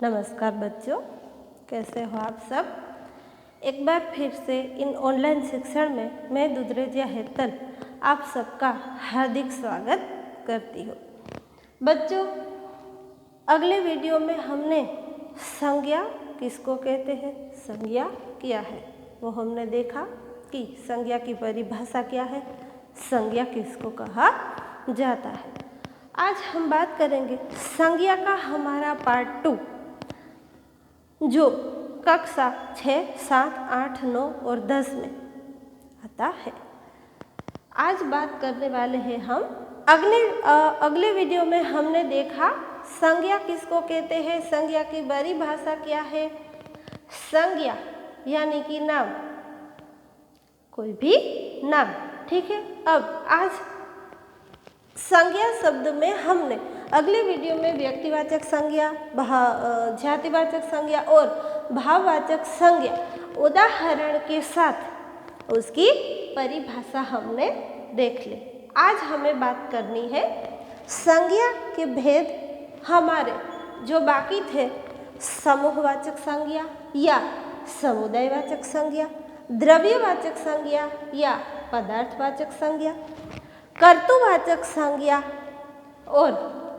नमस्कार बच्चों, कैसे हो आप सब। एक बार फिर से इन ऑनलाइन शिक्षण में मैं दुधरेजिया हेतल आप सबका हार्दिक स्वागत करती हूँ। बच्चों, अगले वीडियो में हमने संज्ञा किसको कहते हैं, संज्ञा क्या है, वो हमने देखा कि संज्ञा की परिभाषा क्या है, संज्ञा किसको कहा जाता है। आज हम बात करेंगे संज्ञा का हमारा पार्ट 2, जो कक्षा 6, 7, 8, 9 और 10 में आता है। आज बात करने वाले हैं हम अगले वीडियो में हमने देखा संज्ञा किसको कहते हैं, संज्ञा की परिभाषा क्या है। संज्ञा यानी कि नाम, कोई भी नाम, ठीक है। अब आज संज्ञा शब्द में हमने अगले वीडियो में व्यक्तिवाचक संज्ञा, जातिवाचक संज्ञा और भाववाचक संज्ञा उदाहरण के साथ उसकी परिभाषा हमने देख ली। आज हमें बात करनी है संज्ञा के भेद हमारे जो बाकी थे, समूहवाचक संज्ञा या समुदायवाचक संज्ञा, द्रव्यवाचक संज्ञा या पदार्थवाचक संज्ञा, कर्तुवाचक संज्ञा और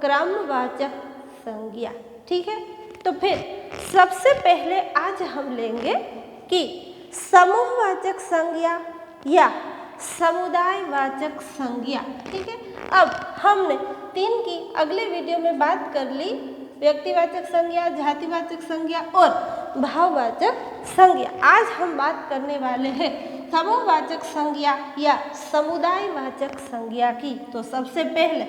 क्रमवाचक संज्ञा, ठीक है। तो फिर सबसे पहले आज हम लेंगे कि समूहवाचक संज्ञा या समुदायवाचक संज्ञा, ठीक है। अब हमने 3 की अगले वीडियो में बात कर ली, व्यक्तिवाचक संज्ञा, जातिवाचक संज्ञा और भाववाचक संज्ञा। आज हम बात करने वाले हैं समूहवाचक संज्ञा या समुदायवाचक संज्ञा की। तो सबसे पहले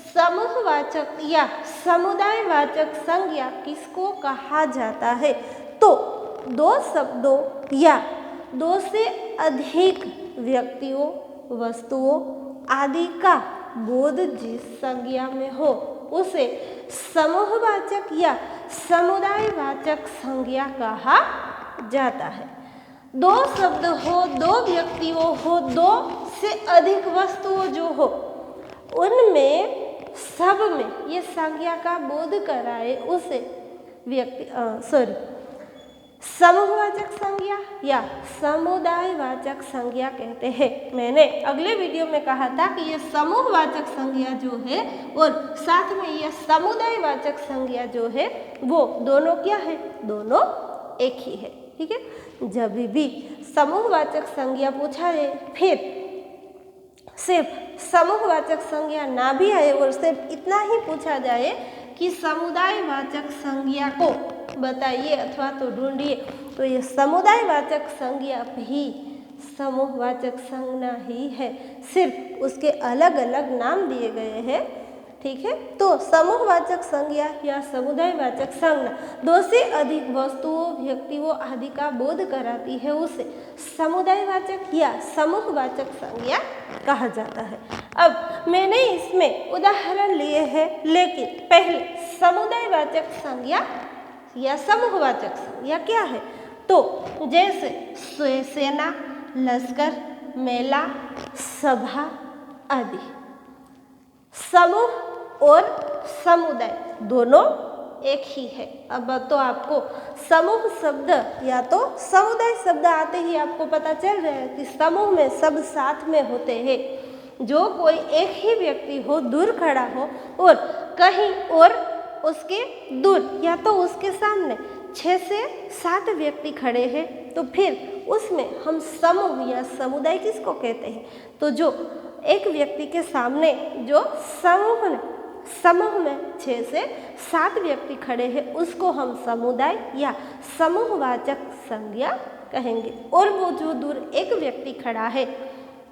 समूहवाचक या समुदायवाचक संज्ञा किसको कहा जाता है। तो 2 शब्दों या 2 से अधिक व्यक्तियों, वस्तुओं आदि का बोध जिस संज्ञा में हो उसे समूहवाचक या समुदायवाचक संज्ञा कहा जाता है। 2 शब्द हो, 2 व्यक्तियों हो, 2 से अधिक वस्तुओं जो हो, उनमें सब में ये संज्ञा का बोध कराए उसे समूहवाचक संज्ञा या समुदायवाचक संज्ञा कहते हैं। मैंने अगले वीडियो में कहा था कि ये समूहवाचक संज्ञा जो है और साथ में ये समुदायवाचक संज्ञा जो है वो दोनों क्या है, दोनों एक ही है, ठीक है। जब भी समूहवाचक संज्ञा पूछा जाए, फिर सिर्फ समूहवाचक संज्ञा ना भी आए और सिर्फ इतना ही पूछा जाए कि समुदायवाचक संज्ञा को बताइए अथवा तो ढूंढिए, तो ये समुदायवाचक संज्ञा भी समूहवाचक संज्ञा ही है, सिर्फ उसके अलग अलग नाम दिए गए हैं, ठीक है। तो समूहवाचक संज्ञा या समुदायवाचक संज्ञा 2 से अधिक वस्तुओं, व्यक्तियों आदि का बोध कराती है, उसे समुदायवाचक या समूहवाचक संज्ञा कहा जाता है। अब मैंने इसमें उदाहरण लिए हैं, लेकिन पहले समुदायवाचक संज्ञा या समूहवाचक संज्ञा क्या है। तो जैसे सेना, लश्कर, मेला, सभा आदि। समूह और समुदाय दोनों एक ही है। अब तो आपको समूह शब्द या तो समुदाय शब्द आते ही आपको पता चल रहा है कि समूह में सब साथ में होते हैं। जो कोई एक ही व्यक्ति हो, दूर खड़ा हो और कहीं और उसके दूर या तो उसके सामने 6 से 7 व्यक्ति खड़े हैं, तो फिर उसमें हम समूह या समुदाय किसको कहते हैं। तो जो एक व्यक्ति के सामने जो समूह में 6 से 7 व्यक्ति खड़े हैं, उसको हम समुदाय या समूहवाचक संज्ञा कहेंगे। और वो जो दूर एक व्यक्ति खड़ा है,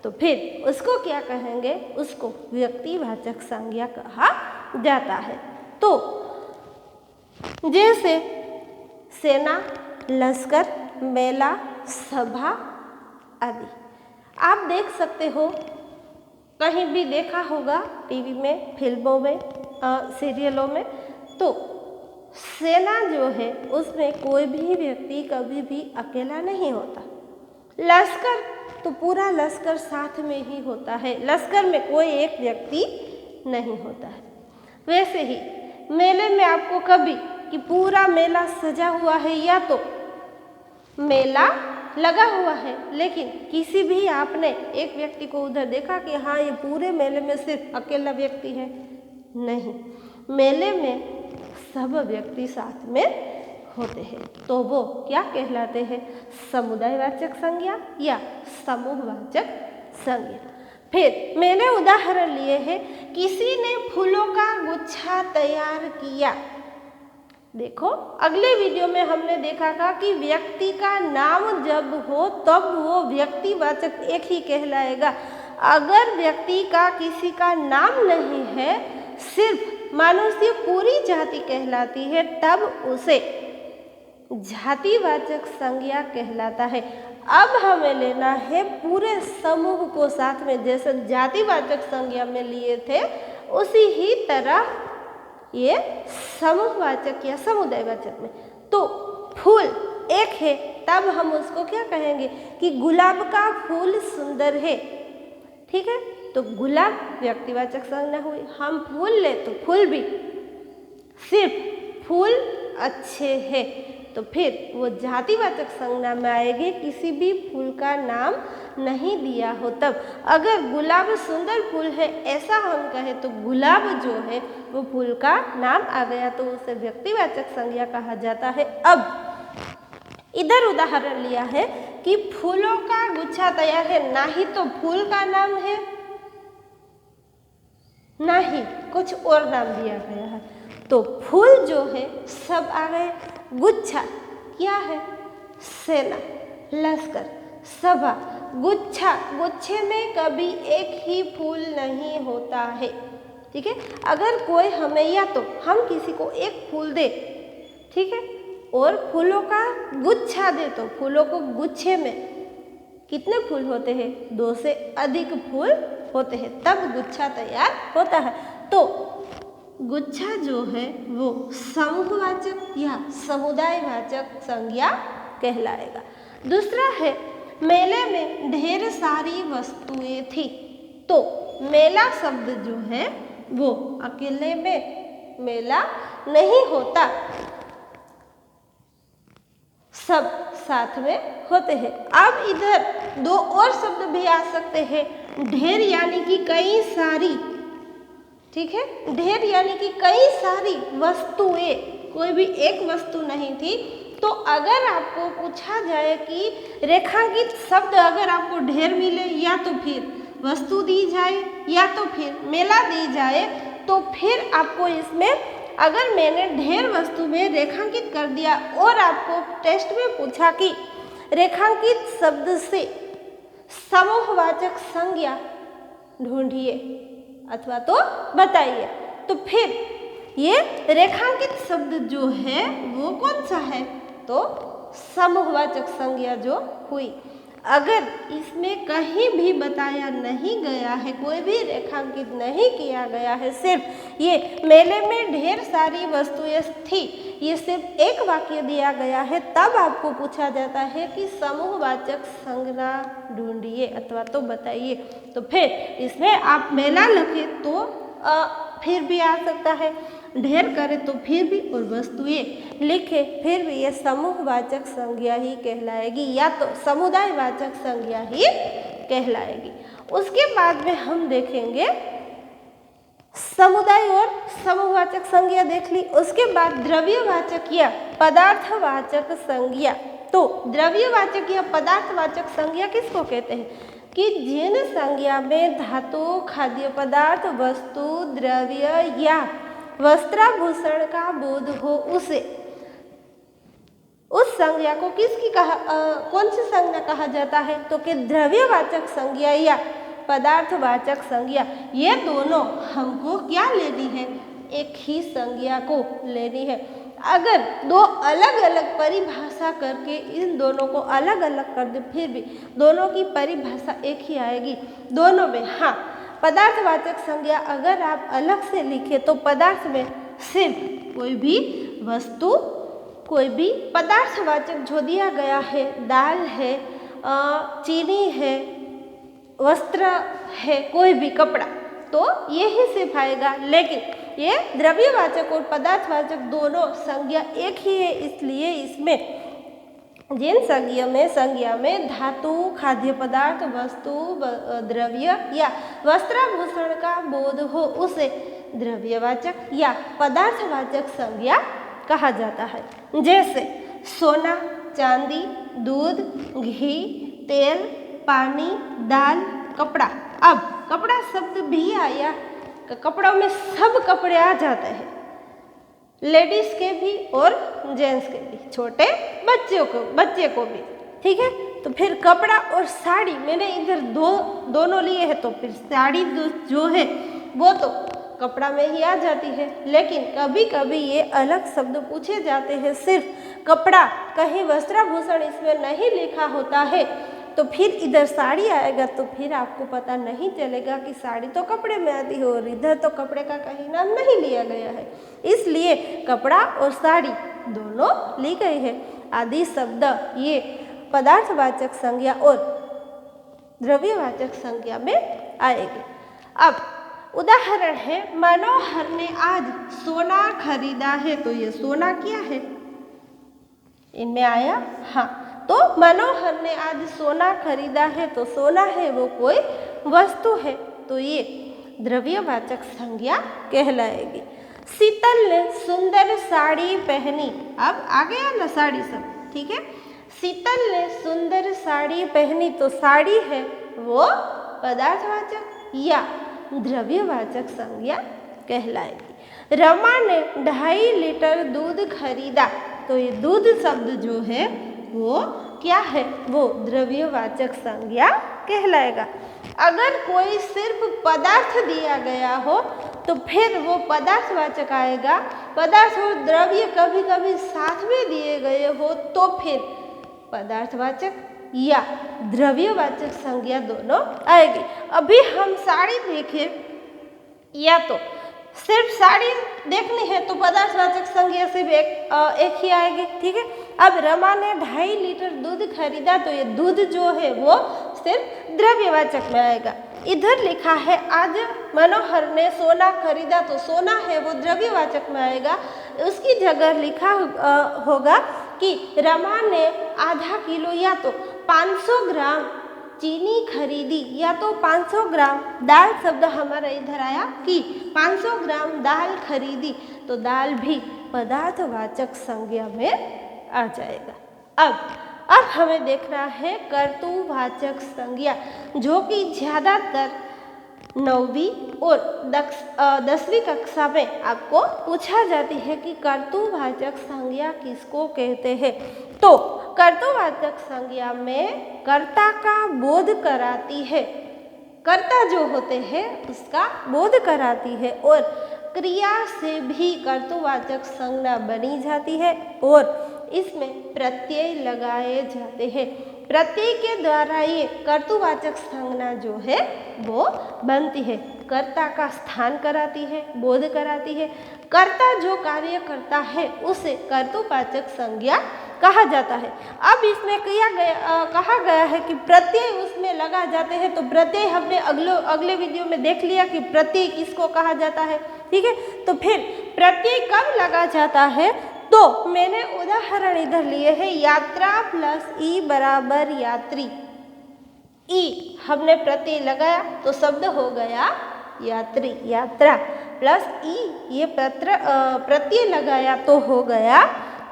तो फिर उसको क्या कहेंगे, उसको व्यक्तिवाचक संज्ञा कहा जाता है। तो जैसे सेना, लश्कर, मेला, सभा आदि आप देख सकते हो, कहीं भी देखा होगा टीवी में, फिल्मों में, सीरियलों में। तो सेना जो है उसमें कोई भी व्यक्ति कभी भी अकेला नहीं होता। लश्कर तो पूरा लश्कर साथ में ही होता है, लश्कर में कोई एक व्यक्ति नहीं होता है। वैसे ही मेले में आपको कभी कि पूरा मेला सजा हुआ है या तो मेला लगा हुआ है, लेकिन किसी भी आपने एक व्यक्ति को उधर देखा कि हाँ ये पूरे मेले में सिर्फ अकेला व्यक्ति है? नहीं, मेले में सब व्यक्ति साथ में होते हैं, तो वो क्या कहलाते हैं? समुदायवाचक संज्ञा या समूहवाचक संज्ञा। फिर मैंने उदाहरण लिए हैं, किसी ने फूलों का गुच्छा तैयार किया। देखो अगले वीडियो में हमने देखा था कि व्यक्ति का नाम जब हो तब वो व्यक्तिवाचक एक ही कहलाएगा। अगर व्यक्ति का किसी का नाम नहीं है, सिर्फ मनुष्य पूरी जाति कहलाती है, तब उसे जातिवाचक संज्ञा कहलाता है। अब हमें लेना है पूरे समूह को साथ में, जैसे जातिवाचक संज्ञा में लिए थे उसी ही तरह ये समूहवाचक या समुदायवाचक में। तो फूल एक है, तब हम उसको क्या कहेंगे कि गुलाब का फूल सुंदर है। ठीक है, तो गुलाब व्यक्तिवाचक संज्ञा हुई। हम फूल ले तो फूल भी, सिर्फ फूल अच्छे हैं, तो फिर वो जातिवाचक संज्ञा में आएगी, किसी भी फूल का नाम नहीं दिया हो तब। अगर गुलाब सुंदर फूल है ऐसा हम कहें तो गुलाब जो है वो फूल का नाम आ गया, तो उसे व्यक्तिवाचक संज्ञा कहा जाता है। अब इधर उदाहरण लिया है कि फूलों का गुच्छा तैयार है, ना ही तो फूल का नाम है ना ही कुछ और नाम दिया गया है, तो फूल जो है सब आ गए। गुच्छा क्या है? सेना, लश्कर, सभा। गुच्छा, गुच्छे में कभी एक ही फूल नहीं होता है। ठीक है, अगर कोई हमें या तो हम किसी को एक फूल दे, ठीक है, और फूलों का गुच्छा दे, तो फूलों को गुच्छे में कितने फूल होते हैं? 2 से अधिक फूल होते हैं, तब गुच्छा तैयार होता है। तो गुच्छा जो है वो समूहवाचक या समुदायवाचक संज्ञा कहलाएगा। दूसरा है, मेले में ढेर सारी वस्तुएं थी। तो मेला शब्द जो है वो अकेले में मेला नहीं होता, सब साथ में होते हैं। अब इधर 2 और शब्द भी आ सकते हैं, ढेर यानी कि कई सारी। ठीक है, ढेर यानी कि कई सारी वस्तुएं, कोई भी एक वस्तु नहीं थी। तो अगर आपको पूछा जाए कि रेखांकित शब्द अगर आपको ढेर मिले, या तो फिर वस्तु दी जाए या तो फिर मेला दी जाए, तो फिर आपको इसमें अगर मैंने ढेर वस्तु में रेखांकित कर दिया और आपको टेस्ट में पूछा कि रेखांकित शब्द से समूहवाचक संज्ञा ढूंढिए अथवा तो बताइए, तो फिर ये रेखांकित शब्द जो है वो कौन सा है? तो समूहवाचक संज्ञा जो हुई। अगर इसमें कहीं भी बताया नहीं गया है, कोई भी रेखांकित नहीं किया गया है, सिर्फ ये मेले में ढेर सारी वस्तुएं थी, ये सिर्फ एक वाक्य दिया गया है, तब आपको पूछा जाता है कि समूहवाचक संज्ञा ढूंढिए अथवा तो बताइए। तो फिर इसमें आप मेला लिखे तो फिर भी आ सकता है, ढेर करे तो फिर भी, और वस्तुएं लिखे फिर भी, ये समूहवाचक संज्ञा ही कहलाएगी या तो समुदायवाचक संज्ञा ही कहलाएगी। उसके बाद में हम देखेंगे समुदाय और समूहवाचक संज्ञा देख ली, उसके बाद द्रव्यवाचक या पदार्थवाचक संज्ञा। तो द्रव्यवाचक या पदार्थवाचक संज्ञा किसको कहते हैं? कि जिन संज्ञा में धातु, खाद्य पदार्थ, वस्तु, द्रव्य या वस्त्राभूषण का बोध हो, उसे उस संज्ञा को किसकी कौन सी संज्ञा कहा जाता है? तो कि द्रव्यवाचक संज्ञा या पदार्थवाचक संज्ञा। ये दोनों हमको क्या लेनी है? एक ही संज्ञा को लेनी है। अगर 2 अलग अलग परिभाषा करके इन दोनों को अलग अलग कर दे, फिर भी दोनों की परिभाषा एक ही आएगी दोनों में। हाँ, पदार्थवाचक संज्ञा अगर आप अलग से लिखे तो पदार्थ में सिर्फ कोई भी वस्तु, कोई भी पदार्थवाचक जो दिया गया है, दाल है, चीनी है, वस्त्र है, कोई भी कपड़ा, तो यही सिर्फ आएगा। लेकिन ये द्रव्यवाचक और पदार्थवाचक दोनों संज्ञा एक ही है, इसलिए इसमें जिन संज्ञा में धातु, खाद्य पदार्थ, वस्तु, द्रव्य या वस्त्राभूषण का बोध हो उसे द्रव्यवाचक या पदार्थवाचक संज्ञा कहा जाता है। जैसे सोना, चांदी, दूध, घी, तेल, पानी, दाल, कपड़ा। अब कपड़ा शब्द भी आया, कपड़ों में सब कपड़े आ जाते हैं, लेडीज के भी और जेंट्स के भी, छोटे बच्चे को भी, ठीक है। तो फिर कपड़ा और साड़ी मैंने इधर दोनों लिए हैं, तो फिर साड़ी जो है वो तो कपड़ा में ही आ जाती है। लेकिन कभी कभी ये अलग शब्द पूछे जाते हैं, सिर्फ कपड़ा, कहीं वस्त्राभूषण इसमें नहीं लिखा होता है, तो फिर इधर साड़ी आएगा तो फिर आपको पता नहीं चलेगा कि साड़ी तो कपड़े में आती है और इधर तो कपड़े का कहीं नाम नहीं लिया गया है, इसलिए कपड़ा और साड़ी दोनों ली गई है। आदि शब्द ये पदार्थवाचक संज्ञा और द्रव्यवाचक संज्ञा में आएगी। अब उदाहरण है, मनोहर ने आज सोना खरीदा है, तो ये सोना क्या है, इनमें आया, हाँ। तो मनोहर ने आज सोना खरीदा है, तो सोना है वो कोई वस्तु है, तो ये द्रव्यवाचक संज्ञा कहलाएगी। शीतल ने सुंदर साड़ी पहनी, अब आ गया ना साड़ी सब, ठीक है। शीतल ने सुंदर साड़ी पहनी, तो साड़ी है वो पदार्थवाचक या द्रव्यवाचक संज्ञा कहलाएगी। रमा ने 2.5 लीटर दूध खरीदा, तो ये दूध शब्द जो है वो क्या है, वो द्रव्यवाचक संज्ञा कहलाएगा। अगर कोई सिर्फ पदार्थ दिया गया हो तो फिर वो पदार्थवाचक आएगा। पदार्थ और द्रव्य कभी कभी साथ में दिए गए हो तो फिर पदार्थवाचक या द्रव्यवाचक संज्ञा दोनों आएगी। अभी हम साड़ी देखें, या तो सिर्फ साड़ी देखनी है तो पदार्थवाचक संज्ञा सिर्फ एक ही आएगी, ठीक है। अब रमा ने 2.5 लीटर दूध खरीदा, तो ये दूध जो है वो सिर्फ द्रव्यवाचक में आएगा। इधर लिखा है आज मनोहर ने सोना खरीदा, तो सोना है वो द्रव्यवाचक में आएगा। उसकी जगह लिखा होगा कि रमा ने आधा किलो या तो 500 ग्राम चीनी खरीदी, या तो 500 ग्राम दाल शब्द हमारा इधर आया कि 500 ग्राम दाल खरीदी, तो दाल भी पदार्थवाचक संज्ञा में आ जाएगा। अब हमें देखना है कर्तुवाचक संज्ञा, जो कि ज़्यादातर 9वीं और 10वीं कक्षा में आपको पूछा जाती है कि कर्तुवाचक संज्ञा किसको कहते हैं। तो कर्तुवाचक संज्ञा में कर्ता का बोध कराती है, कर्ता जो होते हैं उसका बोध कराती है, और क्रिया से भी कर्तुवाचक संज्ञा बनी जाती है और इसमें प्रत्यय लगाए जाते हैं। प्रत्यय के द्वारा ये कर्तुवाचक संज्ञा जो है वो बनती है, कर्ता का स्थान कराती है, बोध कराती है। कर्ता जो कार्य करता है उसे कर्तुवाचक संज्ञा कहा जाता है। अब इसमें कहा गया है कि प्रत्यय उसमें लगा जाते हैं, तो प्रत्यय हमने अगले वीडियो में देख लिया कि प्रत्यय किसको कहा जाता है, ठीक है। तो फिर प्रत्यय कब लगा जाता है, तो मैंने उदाहरण इधर लिए हैं, यात्रा प्लस ई बराबर यात्री। ई हमने प्रत्यय लगाया तो शब्द हो गया यात्री, यात्रा प्लस ई ये प्रत्यय लगाया तो हो गया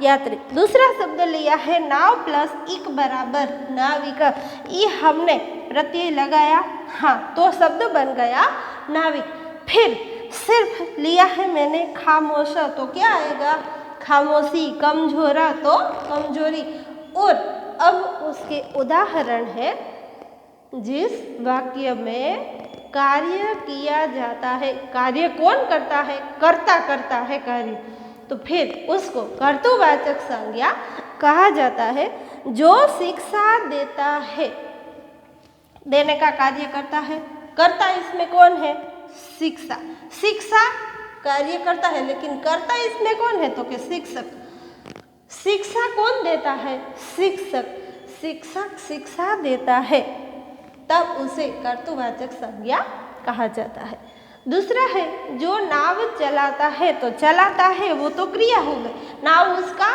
यात्री। दूसरा शब्द लिया है नाव प्लस इक बराबर नाविका। ई हमने प्रत्यय लगाया, हाँ, तो शब्द बन गया नाविक। फिर सिर्फ लिया है मैंने खामोशा, तो क्या आएगा, खामोशी। कमजोरा तो कमजोरी। और अब उसके उदाहरण है, जिस वाक्य में कार्य किया जाता है, कार्य कौन करता है, कर्ता करता है कार्य, तो फिर उसको कर्तुवाचक संज्ञा कहा जाता है। जो शिक्षा देता है, देने का कार्य करता है, कर्ता इसमें कौन है, शिक्षा। शिक्षा कार्य करता है लेकिन कर्ता इसमें कौन है, तो कि शिक्षक। शिक्षा कौन देता है, शिक्षक। शिक्षक शिक्षा देता है, तब उसे कर्तुवाचक संज्ञा कहा जाता है। दूसरा है जो नाव चलाता है, तो चलाता है वो तो क्रिया हो गई, नाव उसका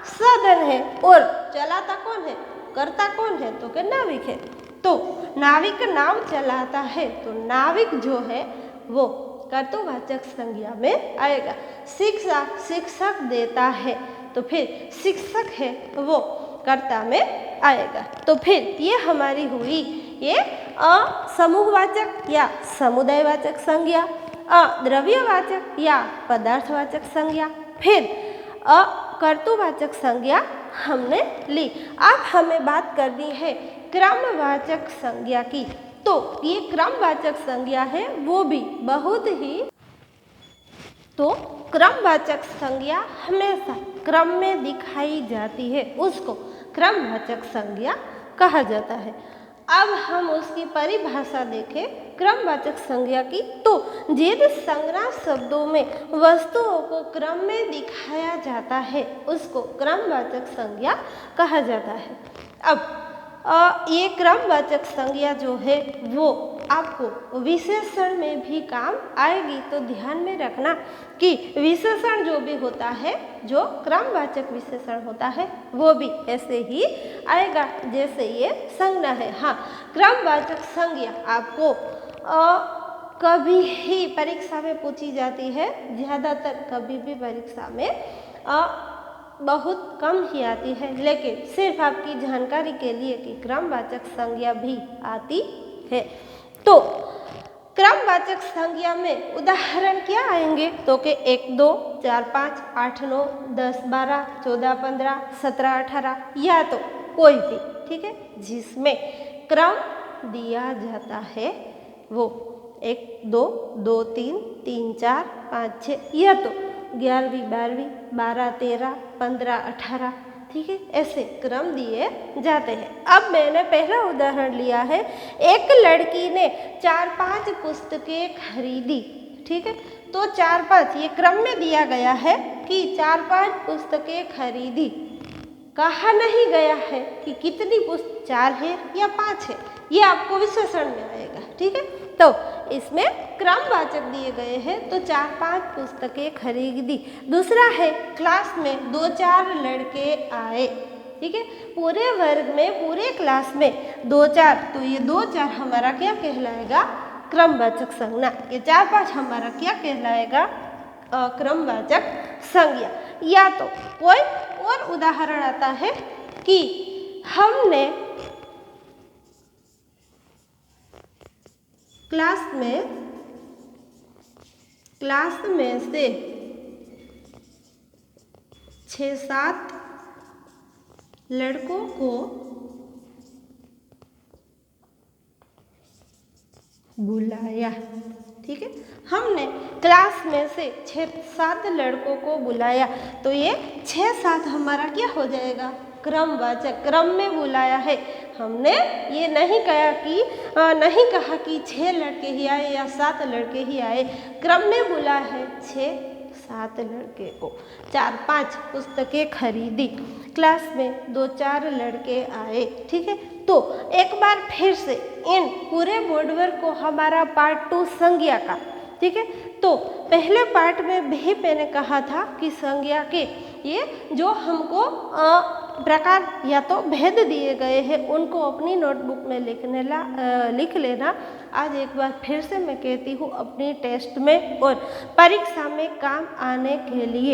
साधन है, और चलाता कौन है, करता कौन है, तो क्या नाविक है। तो नाविक नाव चलाता है, तो नाविक जो है वो कर्तृवाचक संज्ञा में आएगा। शिक्षा शिक्षक देता है, तो फिर शिक्षक है वो कर्ता में आएगा। तो फिर ये हमारी हुई ये समूहवाचक या समुदायवाचक संज्ञा, द्रव्यवाचक या पदार्थवाचक संज्ञा, फिर कर्तृवाचक संज्ञा हमने ली। अब हमें बात करनी है क्रमवाचक संज्ञा की। तो ये क्रमवाचक संज्ञा है वो भी बहुत ही, तो क्रमवाचक संज्ञा हमेशा क्रम में दिखाई जाती है, उसको क्रमवाचक संज्ञा कहा जाता है। अब हम उसकी परिभाषा देखें क्रमवाचक संज्ञा की, तो जिन संज्ञा शब्दों में वस्तुओं को क्रम में दिखाया जाता है उसको क्रमवाचक संज्ञा कहा जाता है। अब ये क्रमवाचक संज्ञा जो है वो आपको विशेषण में भी काम आएगी, तो ध्यान में रखना कि विशेषण जो भी होता है, जो क्रमवाचक विशेषण होता है वो भी ऐसे ही आएगा जैसे ये संज्ञा है। हाँ, क्रमवाचक संज्ञा आपको कभी ही परीक्षा में पूछी जाती है, ज़्यादातर कभी भी परीक्षा में बहुत कम ही आती है, लेकिन सिर्फ आपकी जानकारी के लिए कि क्रमवाचक संज्ञा भी आती है। तो क्रमवाचक संज्ञा में उदाहरण क्या आएंगे, तो कि 1, 2, 4, 5, 8, 9, 10, 12, 14, 15, 17, 18 या तो कोई भी, ठीक है, जिसमें क्रम दिया जाता है वो 1, 2, 2, 3, 3, 4, 5, 6 या तो 11वीं 12वीं 12, 13, 15, 18, ठीक है, ऐसे क्रम दिए जाते हैं। अब मैंने पहला उदाहरण लिया है, एक लड़की ने 4-5 पुस्तकें खरीदी, ठीक है, तो 4-5 ये क्रम में दिया गया है कि 4-5 पुस्तकें खरीदी, कहा नहीं गया है कि कितनी पुस्तक 4 है या 5 है, ये आपको विशेषण में आएगा, ठीक है। तो इसमें क्रमवाचक दिए गए हैं, तो 4-5 पुस्तकें खरीदी। दूसरा है क्लास में 2-4 लड़के आए, ठीक है, पूरे वर्ग में पूरे क्लास में 2-4, तो ये 2-4 हमारा क्या कहलाएगा, क्रमवाचक संज्ञा। ये 4-5 हमारा क्या कहलाएगा, क्रमवाचक संज्ञा। या तो कोई और उदाहरण आता है कि हमने क्लास में से 6-7 लड़कों को बुलाया, ठीक है, हमने क्लास में से 6-7 लड़कों को बुलाया, तो ये 6-7 हमारा क्या हो जाएगा, क्रमवाचक, क्रम में बुलाया है। हमने ये नहीं कहा कि 6 लड़के ही आए या 7 लड़के ही आए, क्रम में बुलाया है 6-7 लड़के को। 4-5 पुस्तकें खरीदी, क्लास में 2-4 लड़के आए, ठीक है। तो एक बार फिर से इन पूरे बोर्डवर्क को हमारा पार्ट 2 संज्ञा का, ठीक है, तो पहले पार्ट में भी मैंने कहा था कि संज्ञा के ये जो हमको प्रकार या तो भेद दिए गए हैं उनको अपनी नोटबुक में लिख लेना। आज एक बार फिर से मैं कहती हूँ, अपनी टेस्ट में और परीक्षा में काम आने के लिए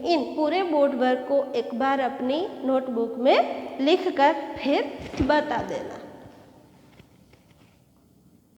इन पूरे बोर्ड वर्क को एक बार अपनी नोटबुक में लिखकर फिर बता देना।